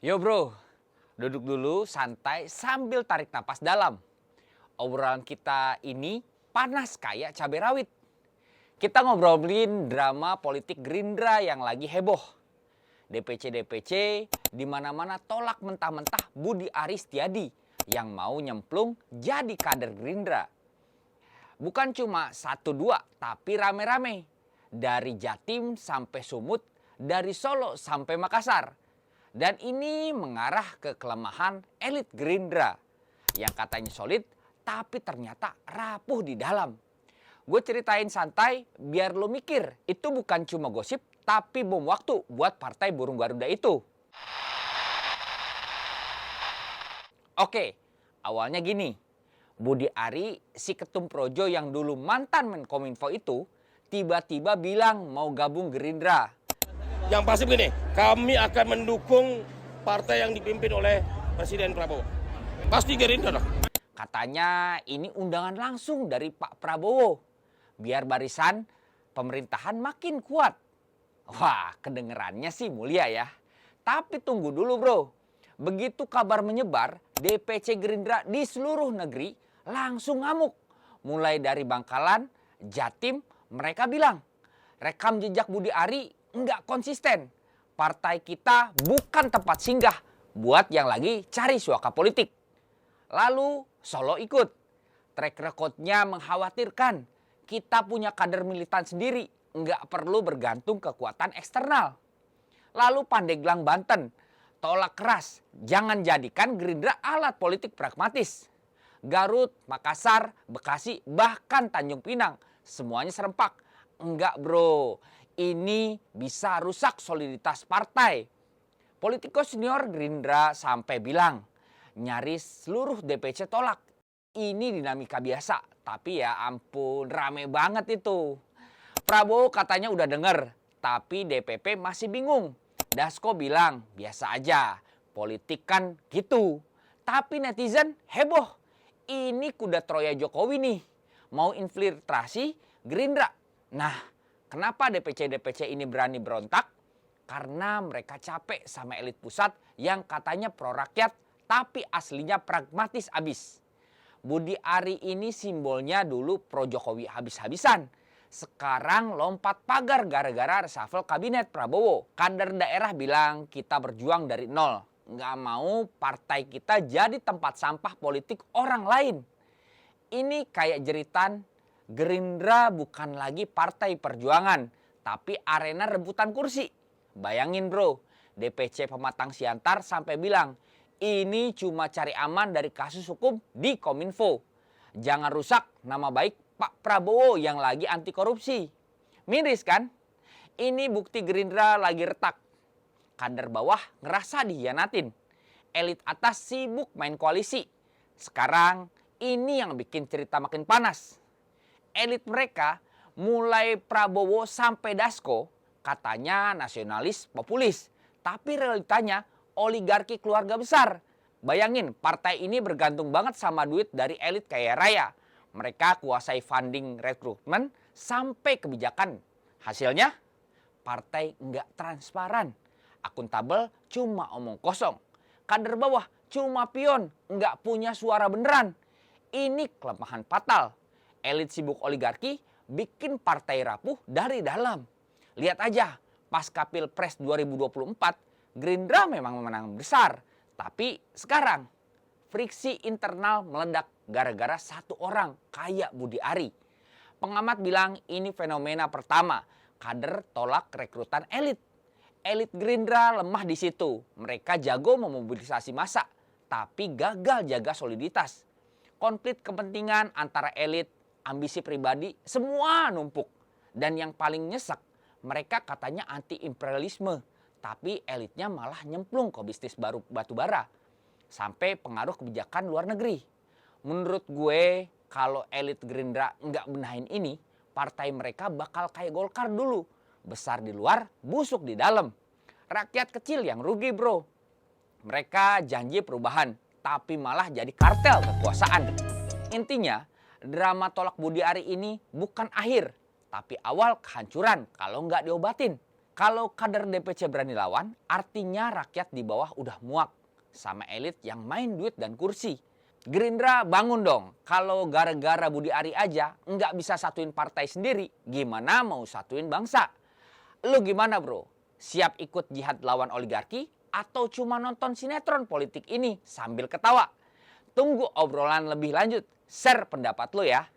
Yo bro, duduk dulu santai sambil tarik napas dalam. Obrolan kita ini panas kayak cabai rawit. Kita ngobrolin drama politik Gerindra yang lagi heboh. DPC di mana-mana tolak mentah-mentah Budi Ari Setiadi yang mau nyemplung jadi kader Gerindra. Bukan cuma satu dua, tapi rame-rame. Dari Jatim sampai Sumut, dari Solo sampai Makassar. Dan ini mengarah ke kelemahan elit Gerindra yang katanya solid tapi ternyata rapuh di dalam. Gue ceritain santai biar lo mikir itu bukan cuma gosip tapi bom waktu buat partai burung Garuda itu. Oke, awalnya gini. Budi Ari, si ketum projo yang dulu mantan Menkominfo itu tiba-tiba bilang mau gabung Gerindra. Yang pasti begini, kami akan mendukung partai yang dipimpin oleh Presiden Prabowo. Pasti Gerindra lah. Katanya ini undangan langsung dari Pak Prabowo. Biar barisan pemerintahan makin kuat. Wah, kedengerannya sih mulia ya. Tapi tunggu dulu bro. Begitu kabar menyebar, DPC Gerindra di seluruh negeri langsung ngamuk. Mulai dari Bangkalan, Jatim, mereka bilang, rekam jejak Budi Ari nggak konsisten. Partai kita bukan tempat singgah buat yang lagi cari suaka politik. Lalu Solo ikut. Track recordnya mengkhawatirkan. Kita punya kader militan sendiri. Nggak perlu bergantung kekuatan eksternal. Lalu Pandeglang Banten. Tolak keras. Jangan jadikan Gerindra alat politik pragmatis. Garut, Makassar, Bekasi, bahkan Tanjung Pinang. Semuanya serempak. Enggak bro. Ini bisa rusak soliditas partai. Politikus senior Gerindra sampai bilang, nyaris seluruh DPC tolak. Ini dinamika biasa, tapi ya ampun rame banget itu. Prabowo katanya udah denger, tapi DPP masih bingung. Dasko bilang, biasa aja, politik kan gitu. Tapi netizen heboh. Ini kuda Troya Jokowi nih, mau infiltrasi Gerindra. Nah, kenapa DPC ini berani berontak? Karena mereka capek sama elit pusat yang katanya pro rakyat tapi aslinya pragmatis abis. Budi Ari ini simbolnya dulu pro Jokowi habis-habisan. Sekarang lompat pagar gara-gara reshuffle kabinet Prabowo. Kader daerah bilang kita berjuang dari nol. Nggak mau partai kita jadi tempat sampah politik orang lain. Ini kayak jeritan Gerindra bukan lagi partai perjuangan, tapi arena rebutan kursi. Bayangin bro, DPC pematang siantar sampai bilang, ini cuma cari aman dari kasus hukum di Kominfo. Jangan rusak nama baik Pak Prabowo yang lagi anti korupsi. Miris kan? Ini bukti Gerindra lagi retak. Kader bawah ngerasa dihianatin. Elit atas sibuk main koalisi. Sekarang ini yang bikin cerita makin panas. Elit mereka mulai Prabowo sampai Dasko katanya nasionalis populis. Tapi realitanya oligarki keluarga besar. Bayangin partai ini bergantung banget sama duit dari elit kaya raya. Mereka kuasai funding rekrutmen sampai kebijakan. Hasilnya partai nggak transparan. Akuntabel cuma omong kosong. Kader bawah cuma pion, nggak punya suara beneran. Ini kelemahan fatal. Elit sibuk oligarki bikin partai rapuh dari dalam. Lihat aja, pasca Pilpres 2024, Gerindra memang menang besar. Tapi sekarang, friksi internal meledak gara-gara satu orang kayak Budi Ari. Pengamat bilang ini fenomena pertama, kader tolak rekrutan elit. Elit Gerindra lemah di situ. Mereka jago memobilisasi massa, tapi gagal jaga soliditas. Konflik kepentingan antara elit, ambisi pribadi, semua numpuk. Dan yang paling nyesek, mereka katanya anti imperialisme, tapi elitnya malah nyemplung ke bisnis baru batubara. Sampai pengaruh kebijakan luar negeri. Menurut gue, kalau elit Gerindra nggak benahin ini, partai mereka bakal kayak Golkar dulu. Besar di luar, busuk di dalam. Rakyat kecil yang rugi bro. Mereka janji perubahan, tapi malah jadi kartel kekuasaan. Intinya, drama tolak Budi Ari ini bukan akhir, tapi awal kehancuran kalau nggak diobatin. Kalau kader DPC berani lawan, artinya rakyat di bawah udah muak sama elit yang main duit dan kursi. Gerindra bangun dong. Kalau gara-gara Budi Ari aja nggak bisa satuin partai sendiri, gimana mau satuin bangsa? Lu gimana bro? Siap ikut jihad lawan oligarki atau cuma nonton sinetron politik ini sambil ketawa? Tunggu obrolan lebih lanjut. Share pendapat lu ya.